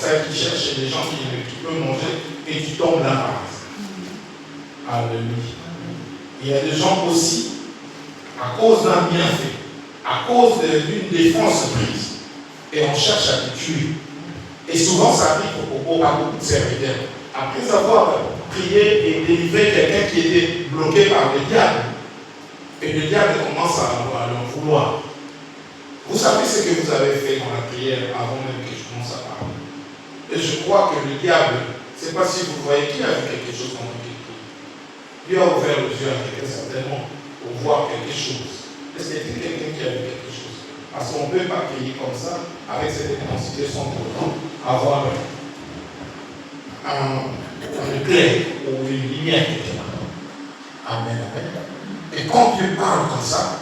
ça qu'ils cherchent des gens qui peuvent manger et tu tombes là par exemple. Alléluia. Il y a des gens aussi, à cause d'un bienfait, à cause d'une défense prise, et on cherche à te tuer. Et souvent ça arrive à beaucoup de serviteurs. Après avoir prié et délivré quelqu'un qui était bloqué par le diable, et le diable commence à l'en vouloir. Vous savez ce que vous avez fait dans la prière avant même que je commence à parler. Et je crois que le diable, je ne sais pas si vous voyez qui a vu quelque chose dans votre vie. Dieu a ouvert les yeux à quelqu'un certainement pour voir quelque chose. Est-ce qu'il y a quelqu'un qui a vu quelque chose? Parce qu'on ne peut pas prier comme ça, avec cette intensité, sans pour autant avoir un éclair ou une lumière quelque part. Amen, amen. Et quand Dieu parle comme ça,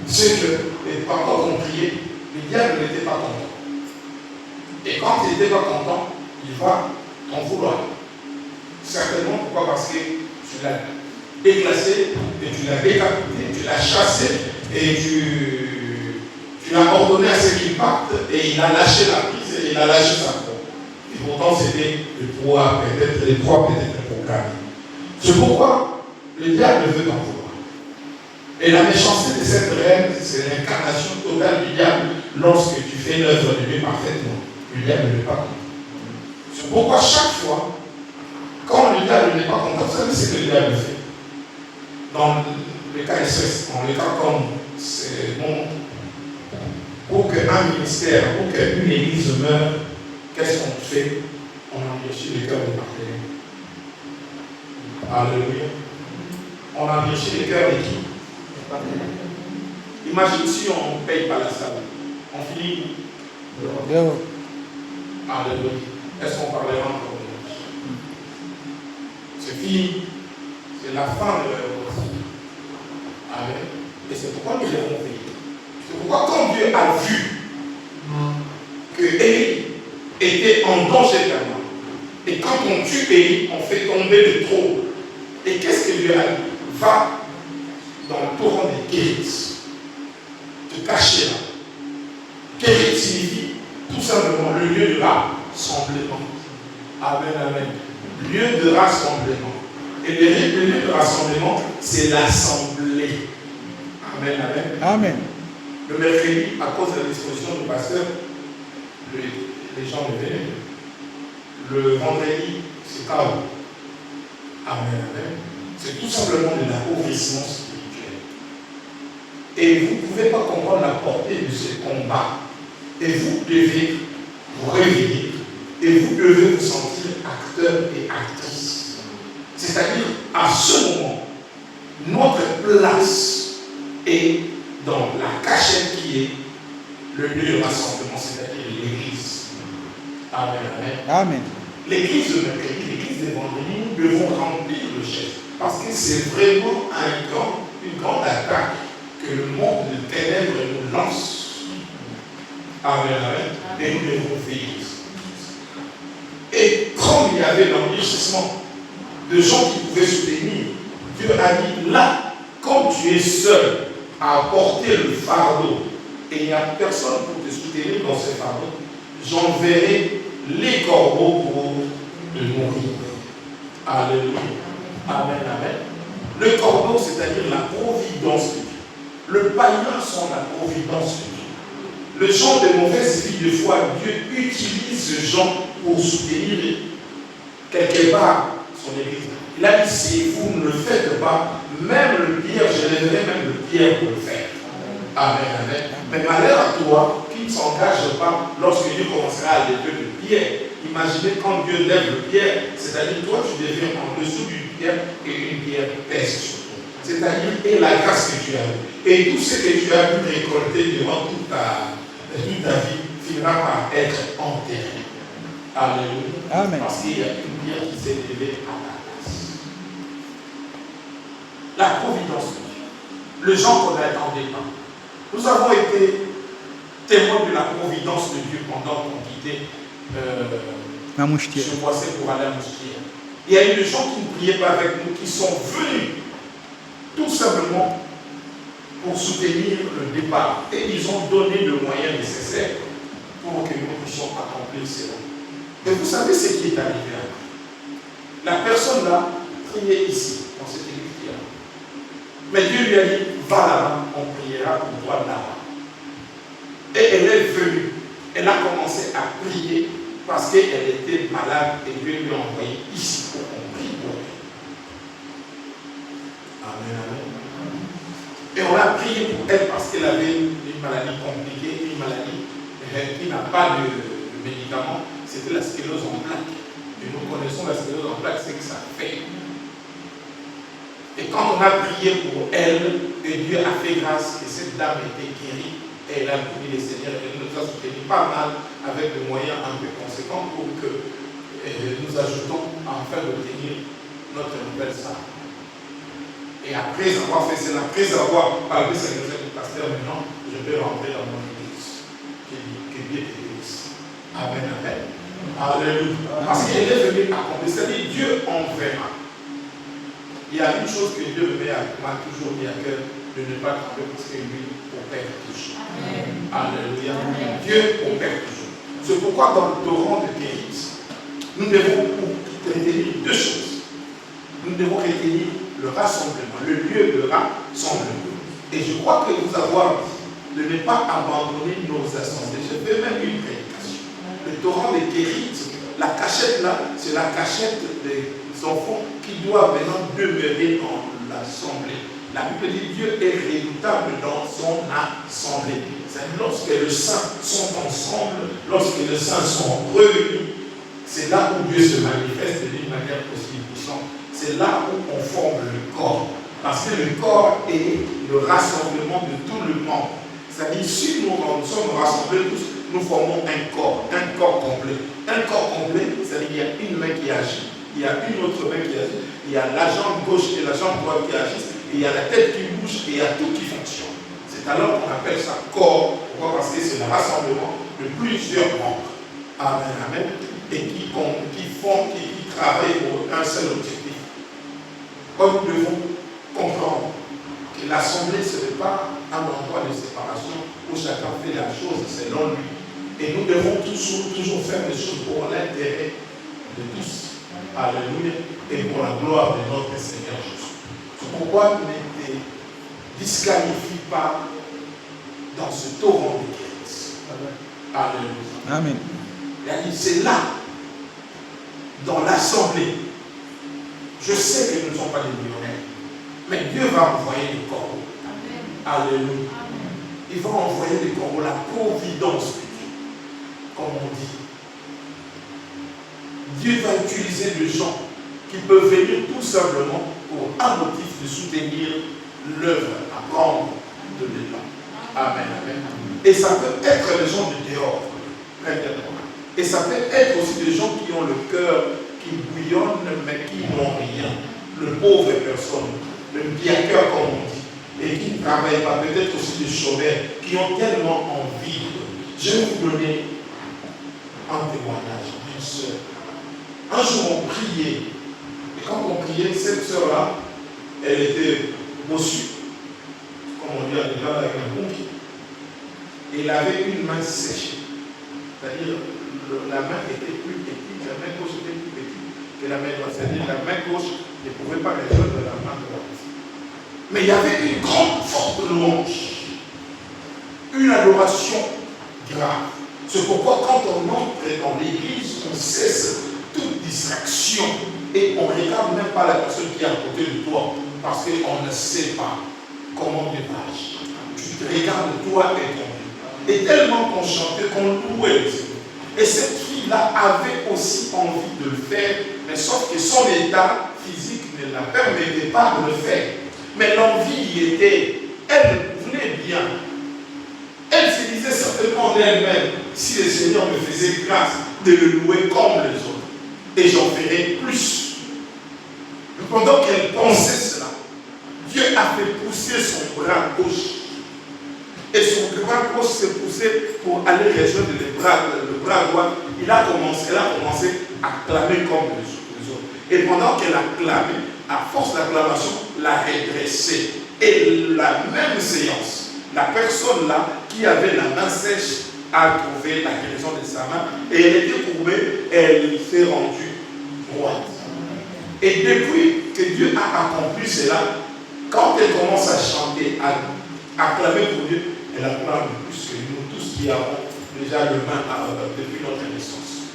c'est que, et pendant qu'on priait, le diable n'était pas content. Et quand il n'était pas content, il va t'en vouloir. Certainement, pourquoi? Parce que tu l'as déclassé, et tu l'as décapité, tu l'as chassé, et tu l'as ordonné à ce qu'il parte, et il a lâché la prise, et il a lâché sa proie. Et pourtant, c'était le proie, peut-être, les proies, peut-être pour gagner. C'est pourquoi le diable veut t'en vouloir. Et la méchanceté de cette reine, c'est l'incarnation totale du diable lorsque tu fais l'œuvre de Dieu parfaitement. Le diable n'est pas content. C'est pourquoi chaque fois, quand le diable n'est pas content, vous savez ce que le diable fait. Dans le cas SS, dans le cas comme c'est bon, pour qu'un ministère, pour qu'une église meure, qu'est-ce qu'on fait? On endurcit le cœur des partenaires. Alléluia. On endurcit le cœur de qui? Imagine si on ne paye pas la salle. On finit. Alléluia. Est-ce qu'on parlera encore de ça? C'est fini. C'est la fin de la révolution. Amen. Et c'est pourquoi nous devons payer. C'est pourquoi quand Dieu a vu que Élie était en danger permanent, et quand on tue Élie, on fait tomber le trône. Et qu'est-ce que Dieu a dit? Va dans le torrent des Kérits, te cacher là. Kérit signifie tout simplement le lieu de rassemblement. Amen, amen. Lieu de rassemblement. Et le lieu de rassemblement, c'est l'assemblée. Amen, amen. Amen. Le mercredi, à cause de la disposition du pasteur, les gens ne venaient. Le vendredi, c'est KO. Amen, amen. C'est tout simplement de l'appauvrissement spirituel. Et vous ne pouvez pas comprendre la portée de ce combat. Et vous devez vous réveiller. Et vous devez vous sentir acteur et actrice. C'est-à-dire, à ce moment, notre place est dans la cachette qui est le lieu de rassemblement, c'est-à-dire l'église. Amen, amen. Amen. L'église de mercredi, l'église des vendredis, nous devons remplir le chef. Parce que c'est vraiment une grande attaque que le monde de ténèbres nous lance. Amen, amen. Et nous devons veiller. Et comme il y avait l'enrichissement de gens qui pouvaient soutenir, Dieu a dit, là, comme tu es seul à porter le fardeau, et il n'y a personne pour te soutenir dans ce fardeau, j'enverrai les corbeaux pour te nourrir. Alléluia. Amen, amen. Le corbeau, c'est-à-dire la providence de Dieu. Le païen sont la providence de Dieu. Le genre de mauvaise vie de foi, Dieu utilise ce genre pour soutenir quelque part son église. Il a dit, si vous ne le faites pas, même le Pierre, je lèverai même le Pierre pour le faire. Amen, amen. Mais malheur à toi qui ne s'engage pas lorsque Dieu commencera à lever le Pierre. Imaginez quand Dieu lève le Pierre, c'est-à-dire toi tu deviens en dessous d'une pierre et une pierre pèse sur toi. C'est-à-dire, et la grâce que tu as eue, et tout ce que tu as pu récolter durant toute ta vie finira par être enterré. Alléluia. Amen. Parce qu'il y a une pierre qui s'est levée à ta place. La providence de Dieu. Le gens qu'on n'attendait pas. Nous avons été témoins de la providence de Dieu pendant qu'on quittait ce Boisset pour aller à Moustière. Il y a eu des gens qui ne priaient pas avec nous, qui sont venus tout simplement pour soutenir le départ. Et ils ont donné le moyen nécessaire pour que nous puissions accomplir selon. Et vous savez ce qui est arrivé après. La personne là priait ici, dans cette église là. Mais Dieu lui a dit, va là-bas, on priera pour toi là-bas. Et elle est venue. Elle a commencé à prier parce qu'elle était malade et Dieu lui a envoyé ici pour qu'on prie pour elle. Amen, amen. Et on a prié pour elle parce qu'elle avait une maladie compliquée, une maladie qui n'a pas de médicaments. C'était la sclérose en plaques. Et nous connaissons la sclérose en plaques, c'est que ça fait. Et quand on a prié pour elle, et Dieu a fait grâce que cette dame était guérie, et elle a prié le Seigneur, elle nous a soutenu pas mal avec des moyens un peu conséquents pour que nous ajoutons afin d'obtenir notre nouvelle salle. Et après avoir fait cela, après avoir parlé sa grâce du pasteur, maintenant, je vais rentrer dans mon église. Que Dieu te bénisse. Amen, amen. Alléluia. Parce qu'elle est venue accomplir. C'est-à-dire, Dieu enverra. Il y a une chose que Dieu m'a toujours mis à cœur, de ne pas tromper parce que lui opère toujours. Alléluia. Dieu opère toujours. C'est pourquoi dans le torrent de Kéris, nous devons retenir deux choses. Nous devons retenir le rassemblement, le lieu de rassemblement. Et je crois que nous avons dit de ne pas abandonner nos assemblées. Je fais même une prédication. Le torrent de Kéris, la cachette là, c'est la cachette des enfants qui doivent maintenant demeurer dans l'assemblée. La Bible dit Dieu est redoutable dans son assemblée. C'est lorsque les saints sont ensemble, lorsque les saints sont réunis, c'est là où Dieu se manifeste d'une manière aussi puissante. C'est là où on forme le corps. Parce que le corps est le rassemblement de tout le monde. C'est-à-dire, si nous sommes rassemblés tous, nous formons un corps complet. Un corps complet, c'est-à-dire qu'il y a une main qui agit, il y a une autre main qui agit, il y a la jambe gauche et la jambe droite qui agissent, et il y a la tête qui bouge et il y a tout qui fonctionne. C'est alors qu'on appelle ça corps. Pourquoi? Parce que c'est le rassemblement de plusieurs membres. Amen, amen. Et qui travaillent pour un seul objectif. Comme nous devons comprendre que l'assemblée, ce n'est pas un endroit de séparation où chacun fait la chose selon lui. Et nous devons toujours faire des choses pour l'intérêt de tous. Alléluia. Et pour la gloire de notre Seigneur Jésus. C'est pourquoi ne te disqualifie pas dans ce torrent de Christ. Alléluia. Amen. C'est là, dans l'assemblée. Je sais que nous ne sommes pas des millionnaires, mais Dieu va envoyer des corbeaux. Alléluia. Il va envoyer des corbeaux, la providence de Dieu, comme on dit. Dieu va utiliser des gens qui peuvent venir tout simplement pour un motif de soutenir l'œuvre à prendre de l'élan. Amen, amen. Et ça peut être les gens de dehors. Et ça peut être aussi des gens qui ont le cœur qui bouillonne mais qui n'ont rien. Le pauvre personne, le bien-cœur comme on dit, et qui ne travaillent pas, peut-être aussi des chômeurs, qui ont tellement envie. Je vais vous donner un témoignage d'une sœur. Un jour on priait, et quand on priait, cette sœur-là, elle était bossue, comme on dit à l'église avec un bon pied. Et elle avait une main séchée. C'est-à-dire, la main était plus petite, la main gauche était plus petite que la main droite. C'est-à-dire, la main gauche ne pouvait pas rejoindre la main droite. Mais il y avait une grande, forte louange, une adoration grave. C'est pourquoi quand on entre dans l'église, on cesse toute distraction et on ne regarde même pas la personne qui est à côté de toi parce qu'on ne sait pas comment démarche. Tu te regardes toi et ton Dieu. Et tellement qu'on chantait, qu'on louait le Seigneur. Et cette fille-là avait aussi envie de le faire, mais sauf que son état physique ne la permettait pas de le faire. Mais l'envie y était. Elle voulait bien. Elle se disait certainement d'elle-même, si le Seigneur me faisait grâce de le louer comme les autres, et j'en ferai plus. Pendant qu'elle pensait cela, Dieu a fait pousser son bras gauche. Et son bras gauche s'est poussé pour aller rejoindre le bras droit. Elle a commencé à clamer comme les autres. Et pendant qu'elle a clamé, à force d'acclamation, l'a redressé. Et la même séance, la personne là qui avait la main sèche a trouvé la guérison de sa main et elle était courbée, elle s'est rendue droite. Et depuis que Dieu a accompli cela, quand elle commence à chanter, à acclamer pour Dieu, elle acclame plus que nous tous qui avons déjà le main depuis notre naissance.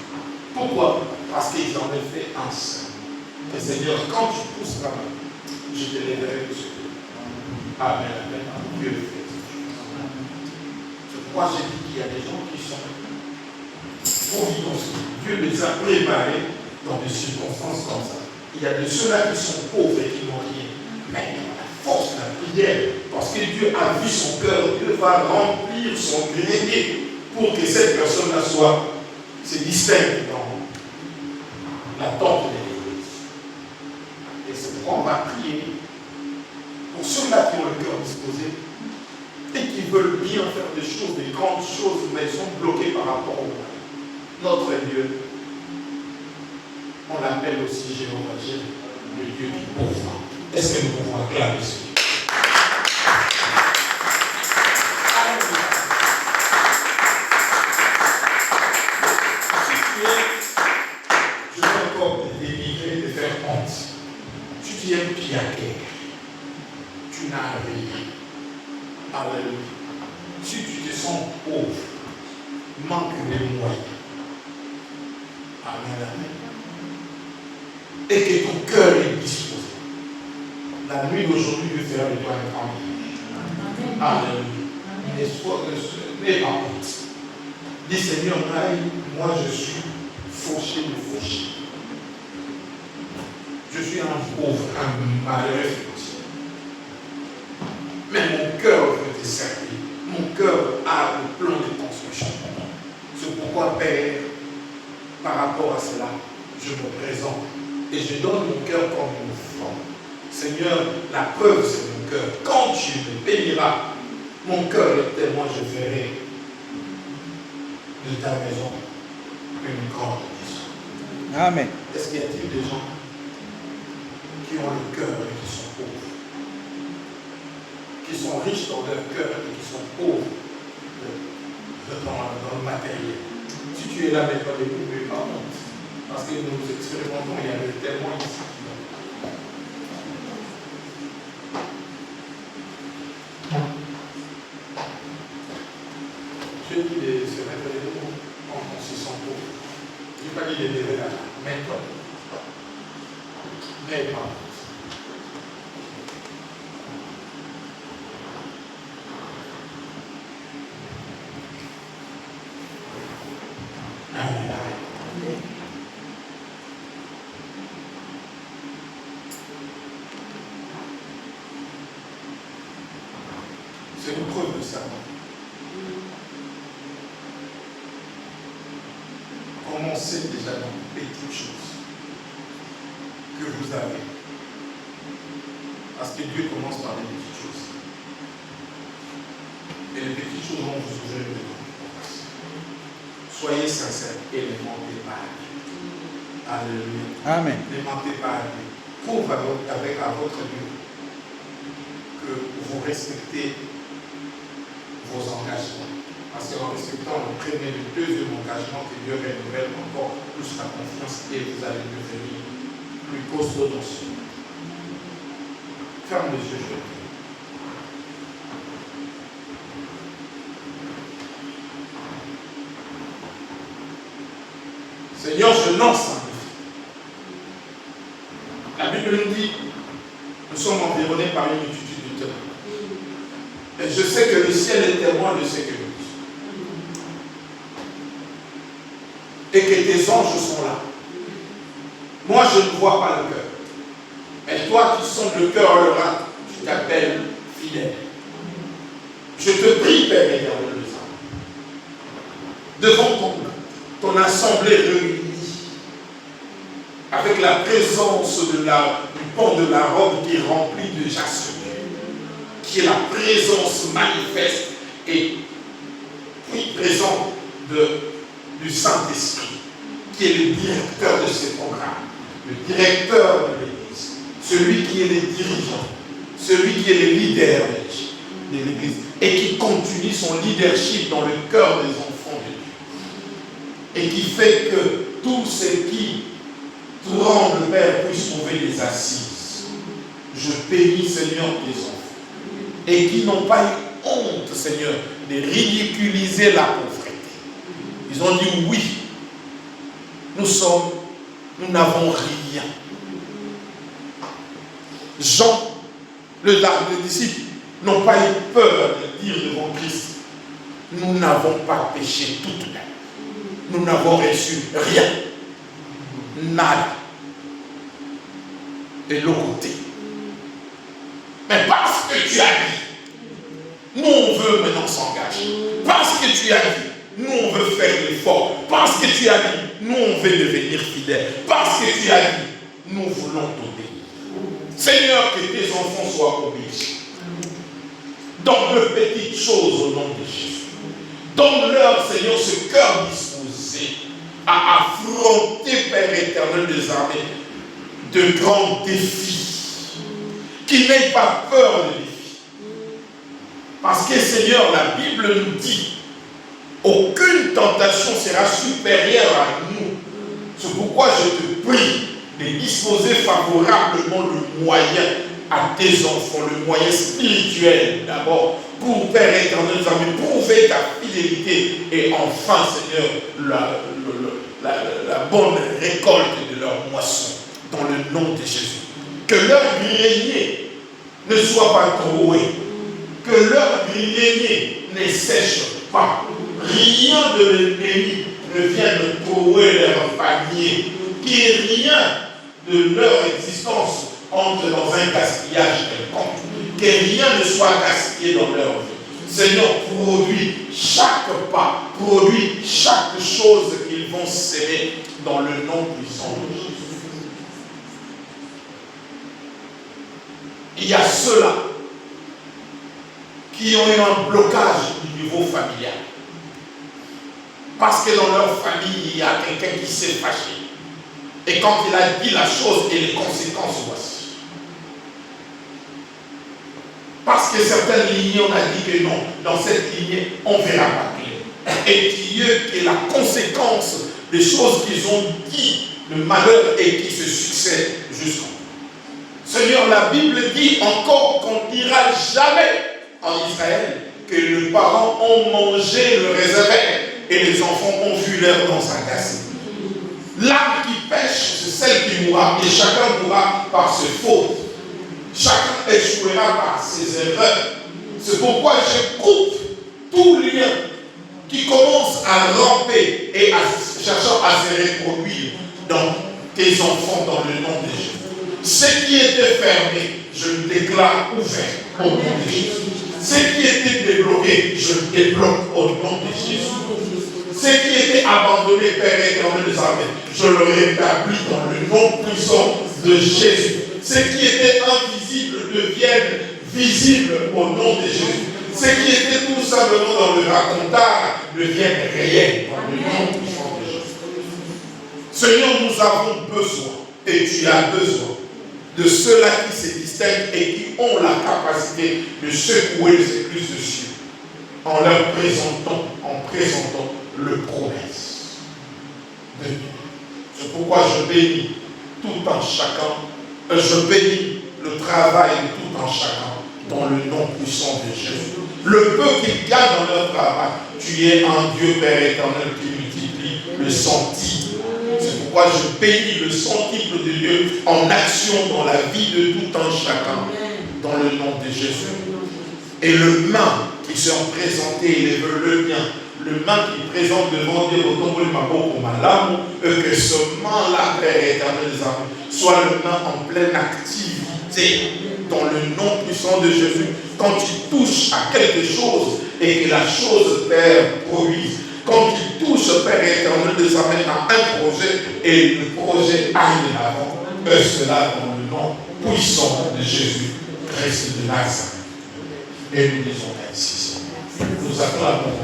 Pourquoi? Parce qu'ils en ont fait un seul. Et Seigneur, quand tu pousses ta main, je te lèverai de ce Dieu. Amen, amen. Dieu le fait. C'est pourquoi j'ai dit qu'il y a des gens qui sont providentiels. Dieu les a préparés dans des circonstances comme ça. Il y a de ceux-là qui sont pauvres et qui n'ont rien. Mais la force de la prière, parce que Dieu a vu son cœur, Dieu va remplir son grenier pour que cette personne-là se distingue dans l'attente de l'Église. Et c'est pourquoi on va prier pour ceux-là qui ont le cœur disposé et qui veulent bien faire des choses, des grandes choses, mais ils sont bloqués par rapport au mal. Notre Dieu, on l'appelle aussi Jéhovah Jireh, le Dieu qui pourvoit. Est-ce que nous pouvons acclamer ce Dieu? Je veux encore dénigrer, te faire honte. Si tu es piaquer, tu n'as rien. Alléluia. Si tu te sens pauvre, manque de moyens. Amen, amen. Et que ton cœur est disposé. La nuit d'aujourd'hui, Dieu fera de toi un grand bien. Alléluia. N'aie pas honte. Dis Seigneur, moi je suis fauché de fauché. Je suis un pauvre, un malheureux financier. Mais mon cœur veut te servir. Mon cœur a le plan de construction. C'est pourquoi, Père, par rapport à cela, je me présente et je donne mon cœur comme une offrande. Seigneur, la preuve c'est mon cœur. Quand tu me béniras, mon cœur est tellement, je ferai de ta maison une grande maison. Amen. Est-ce qu'il y a-t-il des gens qui ont le cœur et qui sont pauvres, qui sont riches dans leur cœur et qui sont pauvres dans le matériel? Si tu es là maintenant, n'oublie pas honte, parce que nous expérimentons, il y a tellement ici. Je dis de se mettre les mots en consistant pauvre. Je n'ai pas dit de lever la main, mais toi. Mais pas. C'est une preuve de ça. Commencez déjà dans les petites choses que vous avez. Parce que Dieu commence par les petites choses. Et les petites choses vont vous ouvrir le temps. Soyez sincères et ne mentez pas à Dieu. Alléluia. Amen. Ne mentez pas à Dieu. Prouve avec à votre Dieu que vous respectez vos engagements. Parce qu'en respectant le premier et le deuxième engagement, que Dieu renouvelle encore plus la confiance et vous allez devenir plus costaud dans ce monde. Ferme les yeux, je vais dire. Seigneur, je lance un défi. La Bible nous dit, nous sommes environnés par une multitude de témoins. Et je sais que le ciel est témoin de ce que nous disons. Et que tes anges sont là. Moi, je ne vois pas le cœur. Mais toi qui sondes le cœur, le rat, je t'appelle fidèle. Je te prie, Père éternel, devant ton assemblée réunie, avec la présence du pan de la robe qui est rempli de jasmin, qui est la présence manifeste et puis présente du Saint-Esprit, qui est le directeur de ce programme, le directeur de l'Église, celui qui est le dirigeant, celui qui est le leader de l'Église, et qui continue son leadership dans le cœur des enfants et qui fait que tous ceux qui tremblent, Père, puissent trouver des assises. Je bénis, Seigneur, tes enfants, et qui n'ont pas eu honte, Seigneur, de ridiculiser la pauvreté. Ils ont dit oui, nous n'avons rien. Jean, le disciple, n'ont pas eu peur de dire devant Christ, nous n'avons pas péché toute la vie. Nous n'avons reçu rien. Nada. De l'autre côté. Mais parce que tu as dit, nous on veut maintenant s'engager. Parce que tu as dit, nous on veut faire l'effort. Parce que tu as dit, nous on veut devenir fidèles. Parce que tu as dit, nous voulons t'obéir. Seigneur, que tes enfants soient obéis. Donne de petites choses au nom de Jésus. Donne-leur, Seigneur, ce cœur disposé à affronter, Père éternel des armées, de grands défis. Qu'ils n'aient pas peur des défis. Parce que, Seigneur, la Bible nous dit, aucune tentation sera supérieure à nous. C'est pourquoi je te prie de disposer favorablement le moyen à tes enfants, le moyen spirituel d'abord, pour Père éternel, prouver ta fidélité et enfin, Seigneur, la bonne récolte de leur moisson, dans le nom de Jésus. Que leur grenier ne soit pas troué, que leur grenier ne sèche pas, rien de l'ennemi ne vienne trouer leur panier, qu'il n'y ait rien de leur existence entre dans un gaspillage quelconque, que rien ne soit gaspillé dans leur vie. Seigneur, produis chaque pas, produis chaque chose qu'ils vont s'aimer dans le nom puissant de Jésus. Il y a ceux-là qui ont eu un blocage du niveau familial. Parce que dans leur famille, il y a quelqu'un qui s'est fâché. Et quand il a dit la chose, et les conséquences voici. Parce que certaines lignées, on a dit que non, dans cette lignée, on ne verra pas clair. Et qu'il y ait la conséquence des choses qu'ils ont dit, le malheur, et qui se succèdent jusqu'en. Seigneur, la Bible dit encore qu'on ne dira jamais en Israël que les parents ont mangé le réservoir et les enfants ont vu leur dans sa casse. L'âme qui pêche, c'est celle qui mourra, et chacun mourra par ses fautes. Chacun échouera par ses erreurs. C'est pourquoi je coupe tout lien qui commence à ramper et à cherchant à se reproduire dans tes enfants dans le nom de Jésus. Ce qui était fermé, je le déclare ouvert au nom de Jésus. Ce qui était débloqué, je le débloque au nom de Jésus. Ce qui était abandonné, Père éternel des armées, je le rétablis dans le nom puissant de Jésus. Ce qui était invisible devienne visible au nom de Jésus. Ce qui était tout simplement dans le racontard devienne réel dans le nom puissant de Jésus. Seigneur, nous avons besoin, et tu as besoin, de ceux-là qui se distinguent et qui ont la capacité de secouer les écluses de cieux en leur présentant le promesse de Dieu. C'est pourquoi je bénis tout en chacun, je bénis le travail de tout en chacun dans le nom puissant de Jésus. Le peu qu'ils gagnent dans leur travail, tu es un Dieu Père éternel qui multiplie le centime. C'est pourquoi je bénis le centuple de Dieu en action dans la vie de tout un chacun, dans le nom de Jésus. Et le main qui se présenté, il veut le bien, le main qui présente devant Dieu au tombeau de ma boue, que ce main-là, Père éternel des armées, soit le main en pleine activité, dans le nom puissant de Jésus. Quand tu touches à quelque chose et que la chose, Père, produise. Quand tu touches, Père éternel des armées, à un projet et le projet aille de l'avant, cela dans le nom puissant de Jésus, Christ de Nazareth. Et nous disons ainsi, nous acclamons.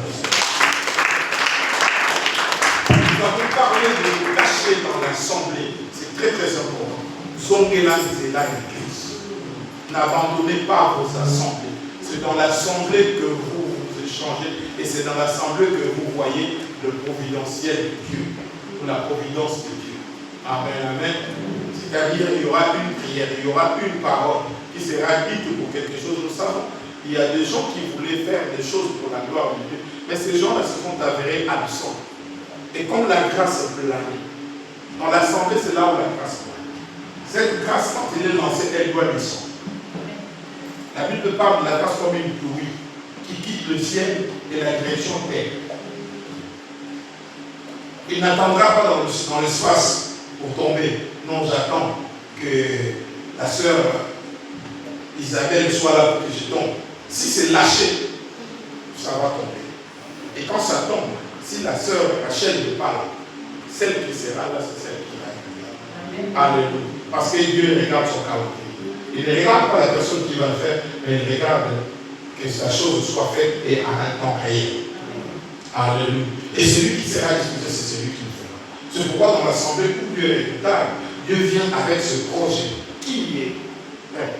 Nous avons parlé de lâcher dans l'assemblée, c'est très très important. Zongela et là l'église. N'abandonnez pas vos assemblées. C'est dans l'assemblée que vous échangez et c'est dans l'assemblée que vous voyez le providentiel de Dieu, ou la providence de Dieu. Amen, amen. C'est-à-dire, il y aura une prière, il y aura une parole qui sera dite pour quelque chose. Nous savons, il y a des gens qui voulaient faire des choses pour la gloire de Dieu, mais ces gens-là se sont avérés absents. Et comme la grâce est planée, dans l'assemblée, c'est là où la grâce plane. Cette grâce, quand elle est lancée, elle doit descendre. La Bible parle de la grâce comme une pluie qui quitte le ciel et la direction terre. Il n'attendra pas dans l'espace pour tomber. Non, j'attends que la sœur Isabelle soit là pour que je tombe. Si c'est lâché, ça va tomber. Et quand ça tombe, si la sœur Rachel n'est pas là, celle qui sera là, c'est celle qui va être là. Alléluia. Parce que Dieu regarde son calendrier. Il ne regarde pas la personne qui va le faire, mais il regarde que sa chose soit faite et en un temps réel. Alléluia. Et celui qui sera disposé, c'est celui qui le fera. C'est pourquoi dans l'assemblée où Dieu est total, Dieu vient avec ce projet qui est prêt.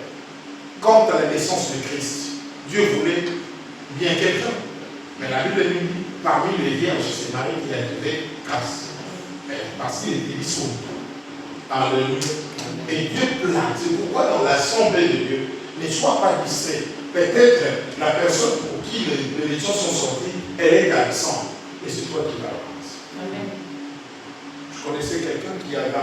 Quant à la naissance de Christ, Dieu voulait bien quelqu'un. Mais la Bible nous dit, parmi les vierges, c'est Marie qui a trouvé grâce. Parce qu'il était disponible. Alléluia. Et Dieu plane. C'est pourquoi dans l'assemblée de Dieu, ne sois pas distrait. Peut-être la personne pour qui les bénédictions sont sorties, elle est absente. Et c'est toi qui la remplaces. Je connaissais quelqu'un qui avait